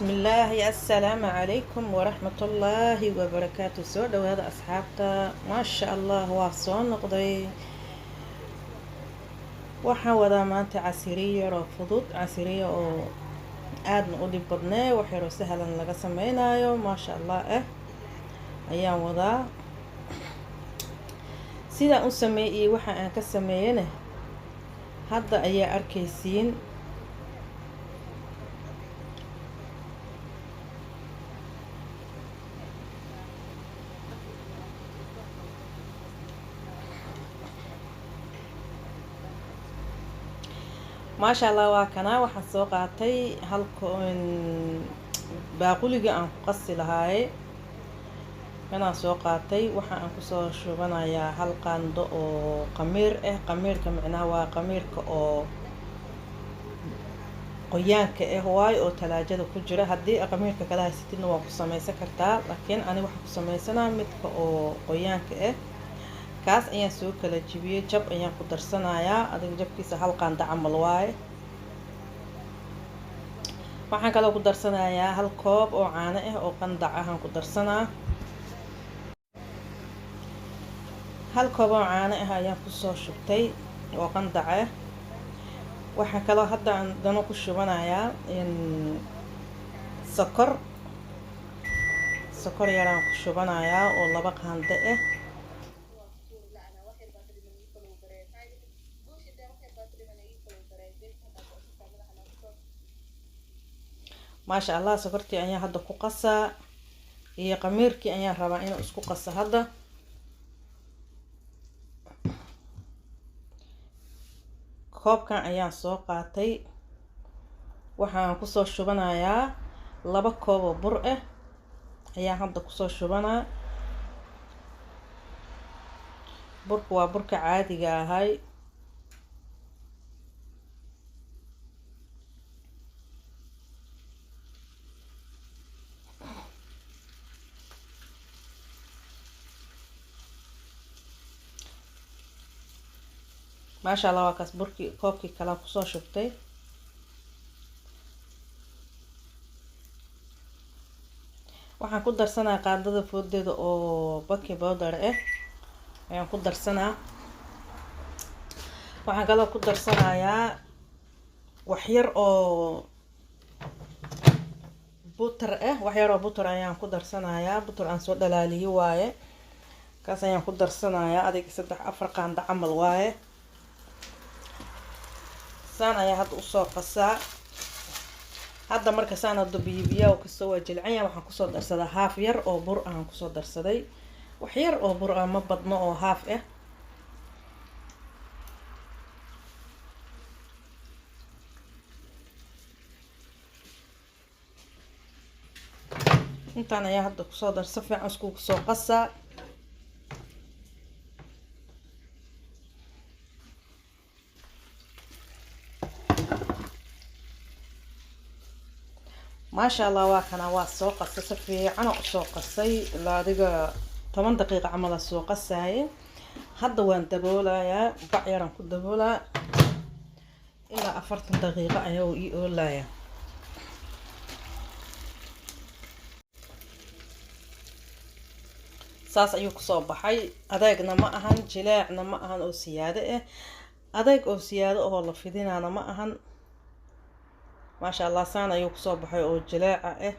بسم الله السلام عليكم ورحمة الله وبركاته. سو هذا أصحابتا ما شاء الله واصون نقضي وحاودا مانتا عسيرية رافضوت عسيرية أو آدن أولي بدنا وحيرو سهلا لغا سمينايو ما شاء الله أيام وضا سيدا أسمي وحا أنك سميينه هذا أيا أركيسين ما شاء الله واكنا waxaan soo qaatay halkoon baaquliga aan ku qasi lahaay kana soo qaatay waxa aan ku soo shubanayaa hal qaando oo qamiir qamiirka macnaha waa qamiirka oo qoyaanka waay oo talaajada ku jira hadii qamiirka kala haysatidna waa ku sameeysan kartaa laakiin ani waxa ku sameeysanaa midka oo qoyaanka kaas ayaan soo kala jibiyay jab ayaan ku darsanayaa adiga jabkiisa hal qaando camal waaye waxaan kala ku darsanayaa hal koob oo caano oo qandac ah aan ku darsanaa hal koob oo caano ayaan ku soo shubtay oo qandac waxaan kala hadda aan dano ku shubanayaa sokor yaraan ku shubanayaa oo laba qaando ما شاء الله سكرتي أنا هذا كقصة هي قميركي أنا ربعين أسكو قصة هذا كوب كان أنا سوقاتي وحنا كسر شبنا يا لبا كوب برقة أنا هذا كسر شبنا برك وبرك عادي هاي ما شاء الله وكاس بركي كوبكي كلام كسو شبتي waxaan ku darsanaa qaadada foodeeda oo baking powder ayaan ku darsanaa waxaan kala ku darsanayaa wax yar oo butter wax yar oo butter ayaan ku darsanayaa butter aan soo dhalaaliyo waaye kaas ayaan ku darsanayaa adiga 3-4 qaando camal waaye saan ayaa hadda u soo qasaa hadda marka saan hadda biyo oo kasoo wajilcaya waxaan ku soo darsadaa haaf yar oo bur aan ku soo darsaday wax yar oo bur ma badno oo haaf intaan ayaa hadda ku soo darsa fiican isku soo qasaa ما شاء الله واكنا واسوق قصص في أنا أسوق قصي لا دقة 8 دقيقة عمل السوق قصي هذا وين دبولا يا بعيران كل دبولا إلا 4 دقيقة أيو يقولا يا ساس أيوك صوب حي أدايقنا ما أهن جلاعنا ما أهن أو سيادة أدايق أو سيادة أو والله في دينا أنا ما أهن ما شاء الله سانا يوك صوب حي أو جلاعة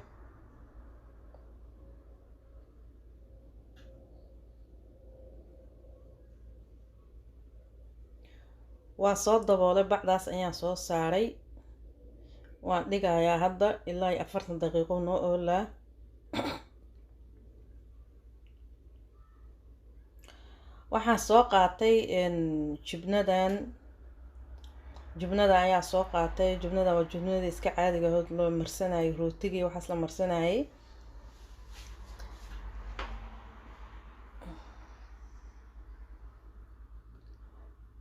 وصوت دبولة بعداس أيان صوت ساري وان ديقا يا هدا إلا 4 دقيقة نو أولا waxaan soo qaatay jubnada ayaa soo qaatay jubnada waa jubnada iska caadiga ah loo marsanay rootiga iyo waxa la marsanay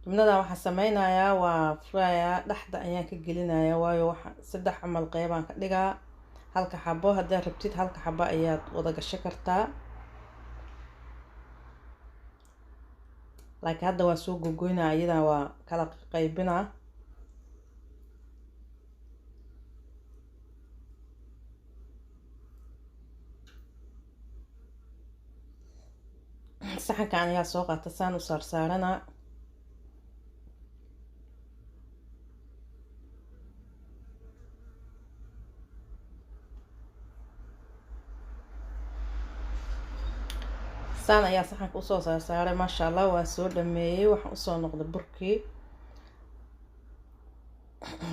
jubnada waxa sameeynayaa waa fraya dhaxda ayaan ka gelinayaa waayo waxa 3 amal qeybaan ka dhigaa halka xabo hadaa rabtid halka xabo ayaad wada gasho kartaa laakiin hadda waa soo gogoynaa iyada waa kala qaybinaa saxankan ayaa soo qaata saan u saarsaarana. saan ayaa saxanka usoo saarsaaray. maasha allah waa soo dhameeyey. waxaan usoo noqday burkii.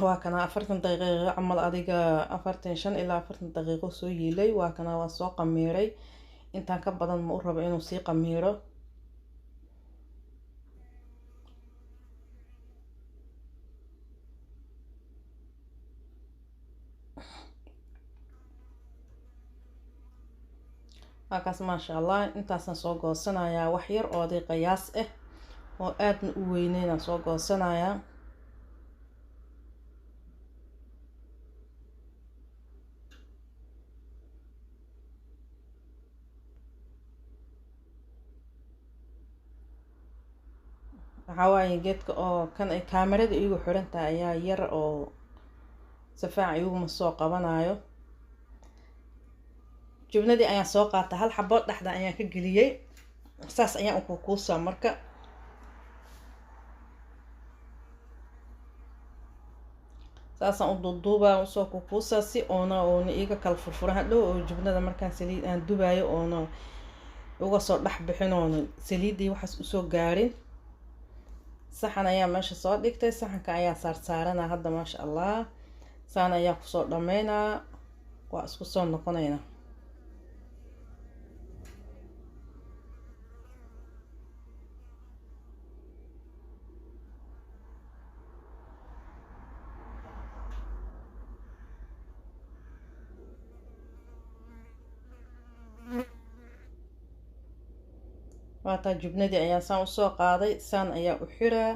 waa kana 40 daqiiqo camal, adiga 45 ilaa 40 daqiiqo soo yiilay. waa kana waa soo qamiiray. intaan ka badan ma u rabo inuu sii qamiiro. kaas maasha allah. intaasaan soo goosanayaa wax yar oo aday qiyaas ah oo aadna u weyneynaan soo goosanayaa. waxaa waaye geedka oo kan ay kaamirada iigu xirantahay ayaa yar oo safaac iguma soo qabanayo. jubnadii ayaan soo qaatay, hal xabo dhexda ayaan ka geliyey. saas ayaan u kuukuusaa marka. saasaan u duuduubaa, usoo kuukuusaa si oona iiga kala furfuran hadhow oo jubnada markaan saliid aan dubaayo oona uga soo dhex bixin, oona saliiddii waxaas usoo gaarin. saxan ayaa meesha soo dhigtay. saxanka ayaa saarsaaranaa hadda. maasha allah. saan ayaa kusoo dhameynaa. waa isku soo noqonaynaa. waataa jubnadii ayaa saan usoo qaaday. saan ayaa u xiraa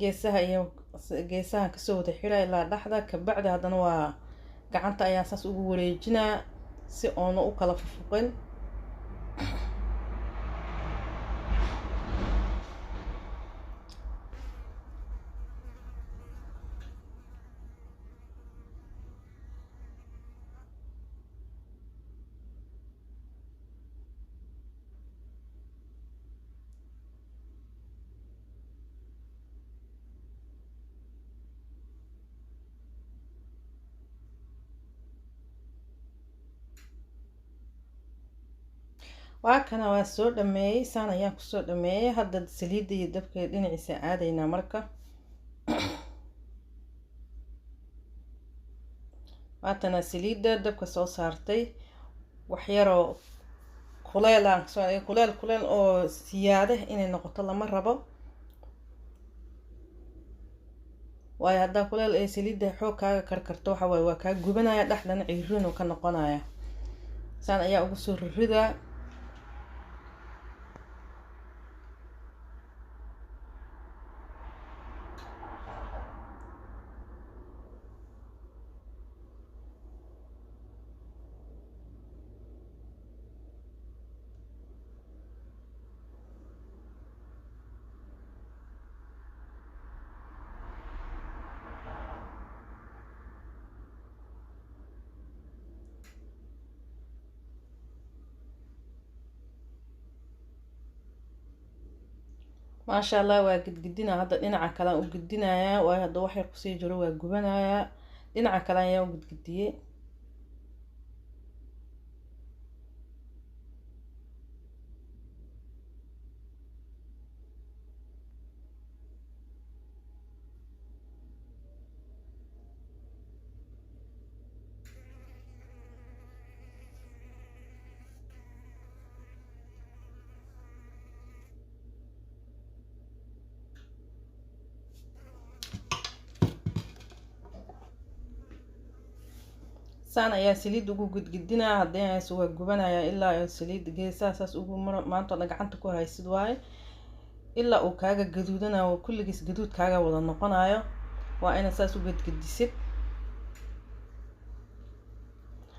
geesaha iyo geesaha kasoo wada xiraa ilaa dhexda. kabacdi haddana waa gacanta ayaa saas ugu wareejinaa si oona u kala fufuqin. waa kana waa soo dhameeyey. saan ayaan kusoo dhameeyey. hadda saliidda iyo dabka dhinaciisa aadaynaa marka. waatana saliidda dabka soo saartay. wax yaroo kuleel oo siyaada inay noqoto lama rabo. waayo haddaa kuleel ee saliidda xoog kaaga karkarto waxa waaye waa kaa gubanaya, dhexdana ciiriinuu ka noqonaya. saan ayaa ugu soo riridaa. maasha allah. waa gidgidinaa hadda. dhinaca kale aan u gidinayaa waayo hadda wax yar kusii jiro waa gubanayaa. dhinaca kale ayaa u gidgidiyey. saan ayaa saliid ugu gudgudinaa. haddii waa gubanaya ilaa saliid geesaha saas ugu maanta gacanta ku haysid waaye ilaa uu kaaga gaduudanayo, kulligiis gaduud kaaga wada noqonayo. waa inaad saas u gudgudisid.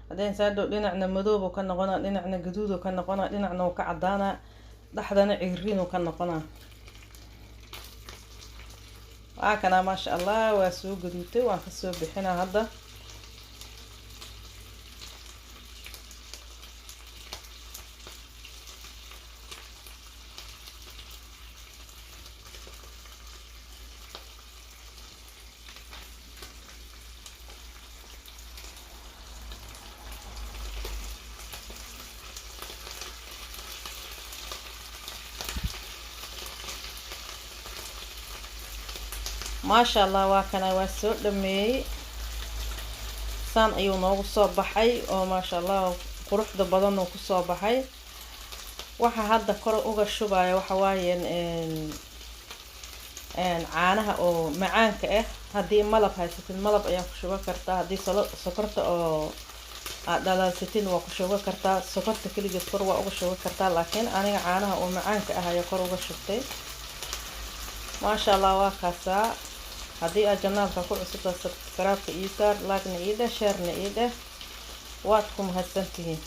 haddii saadhow dhinacna madoob ka noqona, dhinacna gaduud ka noqona, dhinacna uu ka cadaana, dhexdana ciiriin ka noqona. waa kana maasha allah. waa soo gaduutay. waan ka soo bixinaa hadda. ما شاء الله وكنا واسو دمي سان أيو نوغو soo baxay oo ما شاء الله quruxda badan oo ku soo baxay waxa hadda kor uga shubaya waxa waayeen caanaha oo macaanka ah hadii malab haysatin malab ayaa ku shuba kartaa hadii sokorta oo aad dhalaalsatin waa ku shuba kartaa sokorta kaliya kor waa uga shuba kartaa laakiin aniga caanaha oo macaanka ah ayaa kor uga shubtay ما شاء الله وكاسا هذه الجنابة كل عصبة سكراب إيسار لاجن إيده شرن إيده واتكم هالسنتين